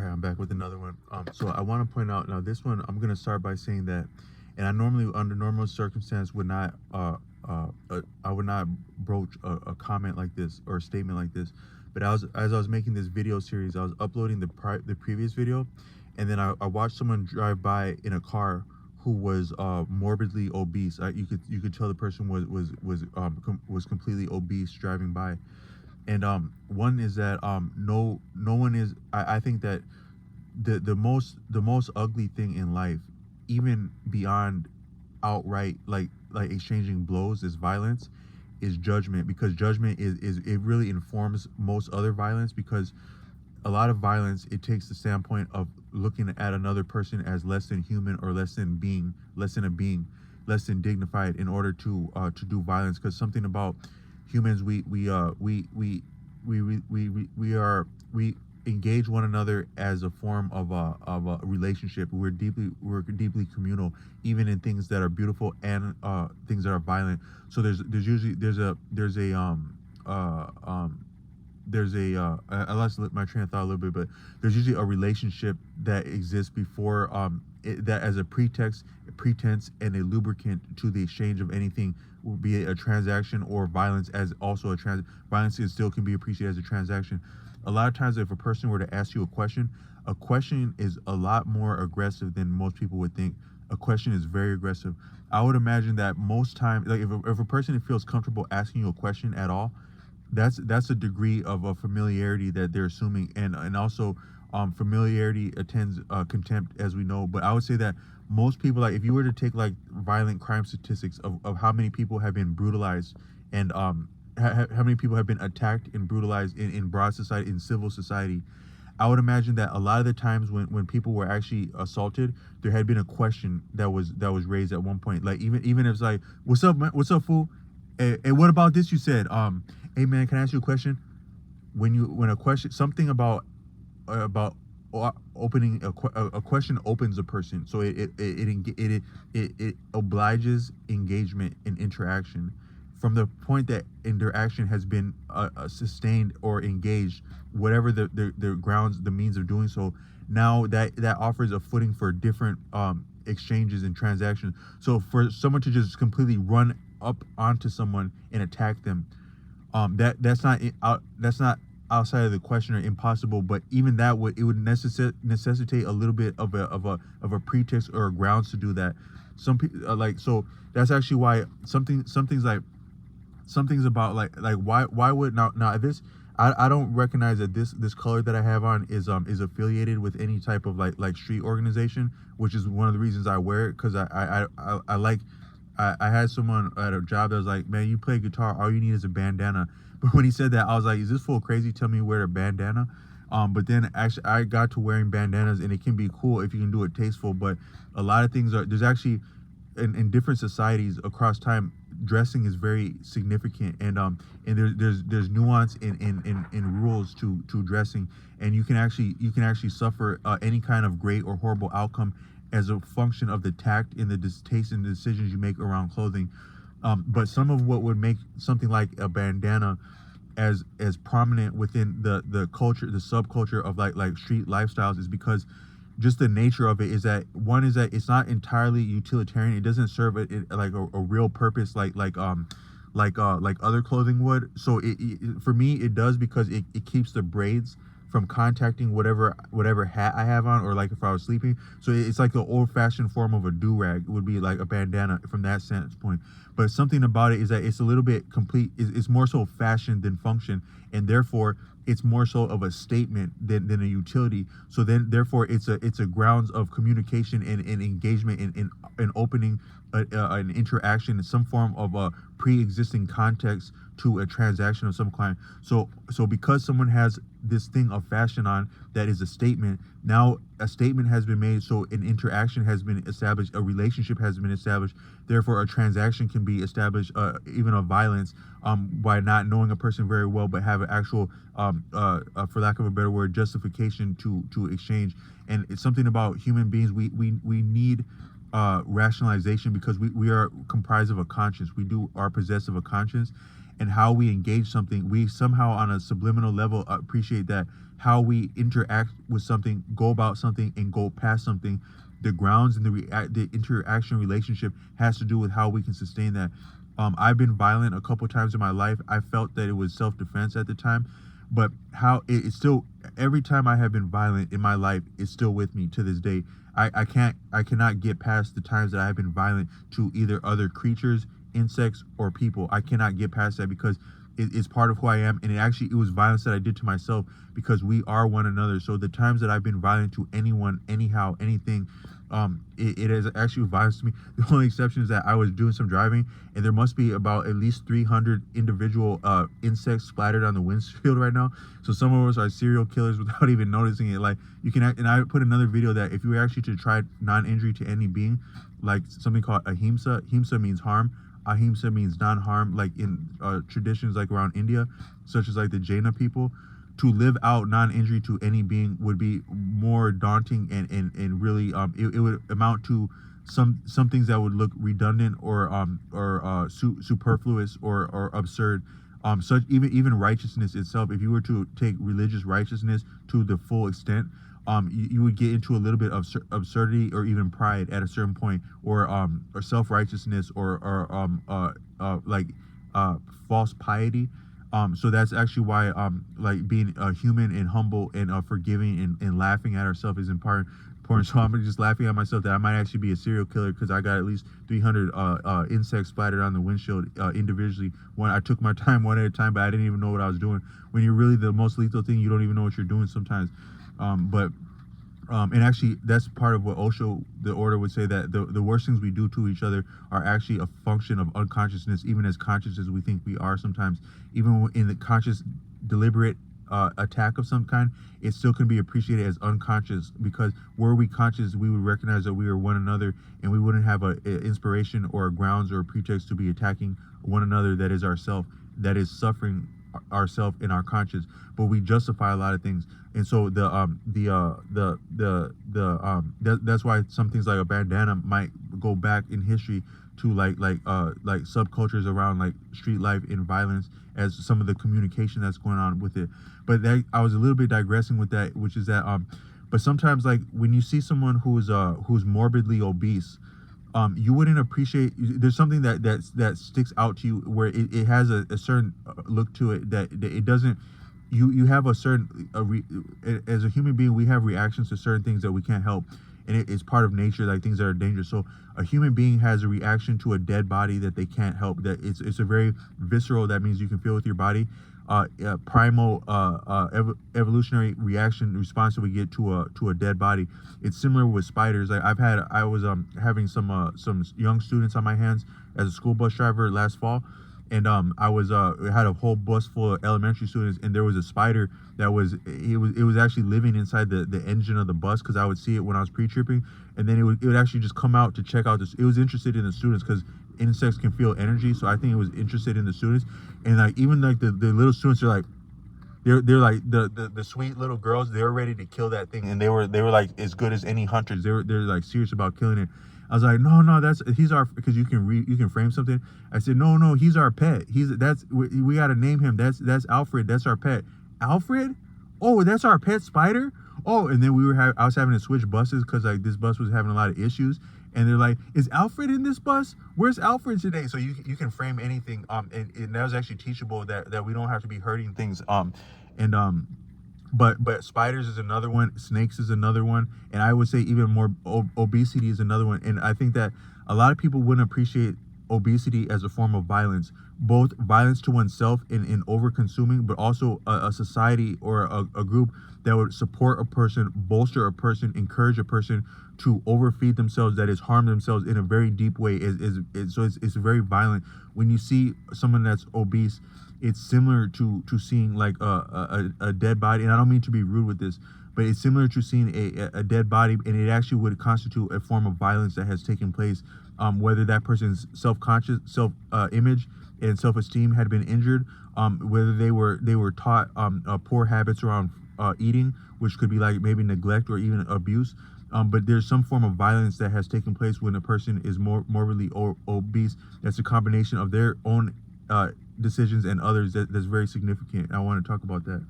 right, I'm back with another one. So I want to point out now this one. I'm gonna start by saying that, and I normally, under normal circumstance, would not, I would not broach a comment like this or a statement like this. But as I was making this video series, I was uploading the previous video, and then I watched someone drive by in a car who was morbidly obese. You could tell the person was completely obese driving by. And one is that no one is, I think that the most ugly thing in life, even beyond outright like exchanging blows, is violence, is judgment. Because judgment is it really informs most other violence. Because a lot of violence, it takes the standpoint of looking at another person as less than human, or less than a being, less than dignified, in order to do violence. Because something about humans, we engage one another as a form of a relationship. We're deeply communal, even in things that are beautiful and things that are violent. So I lost my train of thought a little bit, but there's usually a relationship that exists before that, as a pretense and a lubricant to the exchange of anything, be it a transaction or violence. As also violence can be appreciated as a transaction. A lot of times, if a person were to ask you a question is a lot more aggressive than most people would think. A question is very aggressive. I would imagine that most time, like if a person feels comfortable asking you a question at all, that's a degree of a familiarity that they're assuming. And also, familiarity attends contempt, as we know. But I would say that most people, like if you were to take like violent crime statistics of how many people have been brutalized, and how many people have been attacked and brutalized in broad society, in civil society, I would imagine that a lot of the times when people were actually assaulted, there had been a question that was raised at one point. Like even if it's like, "What's up, man? What's up, fool? Hey, what about this you said? Hey man, can I ask you a question?" When a question, something about opening a question opens a person. So it obliges engagement and interaction. From the point that interaction has been sustained or engaged, whatever the grounds, the means of doing so, now that offers a footing for different exchanges and transactions. So for someone to just completely run up onto someone and attack them, that's not outside of the question, or impossible. But even that would necessitate a little bit of a pretext or a grounds to do that. Some people so that's actually why something's about like why would now this, I don't recognize that this color that I have on is affiliated with any type of like street organization, which is one of the reasons I wear it. Because I like, I had someone at a job that was like, "Man, you play guitar, all you need is a bandana." But when he said that, I was like, "Is this fool crazy? Tell me to wear a bandana?" But then actually I got to wearing bandanas, and it can be cool if you can do it tasteful. But a lot of things there's actually, in different societies across time, dressing is very significant. And there's nuance in rules to dressing. And you can actually suffer any kind of great or horrible outcome as a function of the tact and the distaste and the decisions you make around clothing. But some of what would make something like a bandana as prominent within the culture, the subculture of like street lifestyles, is because just the nature of it is that, one is that it's not entirely utilitarian. It doesn't serve like a real purpose like other clothing would. So for me it does, because it keeps the braids from contacting whatever hat I have on, or like if I was sleeping. So it's like the old-fashioned form of a do-rag. It would be like a bandana from that standpoint. But something about it is that it's a little bit complete. It's more so fashion than function, and therefore it's more so of a statement than a utility. So then therefore it's a grounds of communication and engagement and opening an interaction in some form of a pre-existing context to a transaction of some kind. So because someone has this thing of fashion on that is a statement, now a statement has been made, so an interaction has been established, a relationship has been established. Therefore a transaction can be established, even of violence, by not knowing a person very well, but have an actual for lack of a better word, justification to exchange. And it's something about human beings, we need rationalization, because we are comprised of a conscience. We are possessed of a conscience. and how we engage something, we somehow on a subliminal level appreciate that how we interact with something, go about something, and go past something, the grounds and the interaction relationship has to do with how we can sustain that. I've been violent a couple times in my life. I felt that it was self-defense at the time, but how it's still, every time I have been violent in my life, it's still with me to this day. I cannot get past the times that I have been violent to either other creatures, insects, or people. I cannot get past that because it's part of who I am, and it was violence that I did to myself because we are one another. So the times that I've been violent to anyone, anyhow, anything, it is actually violence to me. The only exception is that I was doing some driving, and there must be about at least 300 individual insects splattered on the windshield right now. So some of us are serial killers without even noticing it. Like you can, and I put another video that if you were actually to try non-injury to any being, like something called ahimsa. Himsa means harm. Ahimsa means non-harm, like in traditions like around India, such as like the Jaina people. To live out non-injury to any being would be more daunting and really it would amount to some things that would look redundant or superfluous or absurd. Such even righteousness itself, if you were to take religious righteousness to the full extent, you would get into a little bit of absurdity or even pride at a certain point, or self-righteousness, or false piety. So that's actually why like being human and humble and forgiving and laughing at ourselves is important. So I'm just laughing at myself that I might actually be a serial killer because I got at least 300 insects splattered on the windshield individually. I took my time one at a time, but I didn't even know what I was doing. When you're really the most lethal thing, you don't even know what you're doing sometimes. And actually, that's part of what Osho, the order, would say, that the worst things we do to each other are actually a function of unconsciousness, even as conscious as we think we are sometimes. Even in the conscious, deliberate attack of some kind, it still can be appreciated as unconscious, because were we conscious, we would recognize that we are one another, and we wouldn't have a inspiration or a grounds or a pretext to be attacking one another that is ourself, that is suffering ourself in our conscience. But we justify a lot of things, and so that's why some things like a bandana might go back in history to like subcultures around like street life and violence, as some of the communication that's going on with it. But I was a little bit digressing with that, which is that but sometimes, like when you see someone who's morbidly obese, you wouldn't appreciate, there's something that sticks out to you where it has a certain look to it that it doesn't, you have a certain as a human being, we have reactions to certain things that we can't help, and it's part of nature, like things that are dangerous. So a human being has a reaction to a dead body that they can't help, that it's a very visceral, that means you can feel with your body, primal evolutionary reaction response that we get to a dead body. It's similar with spiders. Like I was having some young students on my hands as a school bus driver last fall, and I had a whole bus full of elementary students, and there was a spider that was actually living inside the engine of the bus, because I would see it when I was pre-tripping, and then it would actually just come out to check out this. It was interested in the students because insects can feel energy, so I think it was interested in the students. And like even like the little students are like, they're like the sweet little girls, they were ready to kill that thing, and they were like as good as any hunters. They're like serious about killing it. I was like, no, he's our, because you can frame something. I said, no, he's our pet. We got to name him. That's Alfred. That's our pet. Alfred? Oh, that's our pet spider? Oh, and then I was having to switch buses because like this bus was having a lot of issues. And they're like, is Alfred in this bus? Where's Alfred today? So you can frame anything. And that was actually teachable, that we don't have to be hurting things. But spiders is another one, snakes is another one, and I would say even more, obesity is another one. And I think that a lot of people wouldn't appreciate obesity as a form of violence, both violence to oneself in over consuming, but also a society or a group that would support a person, bolster a person, encourage a person to overfeed themselves, that is harm themselves in a very deep way. So it's very violent. When you see someone that's obese, it's similar to seeing like a dead body. And I don't mean to be rude with this, but it's similar to seeing a dead body, and it actually would constitute a form of violence that has taken place, whether that person's self-conscious, image and self-esteem had been injured, whether they were taught poor habits around eating, which could be like maybe neglect or even abuse. But there's some form of violence that has taken place when a person is morbidly obese. That's a combination of their own decisions and others that's very significant. I want to talk about that.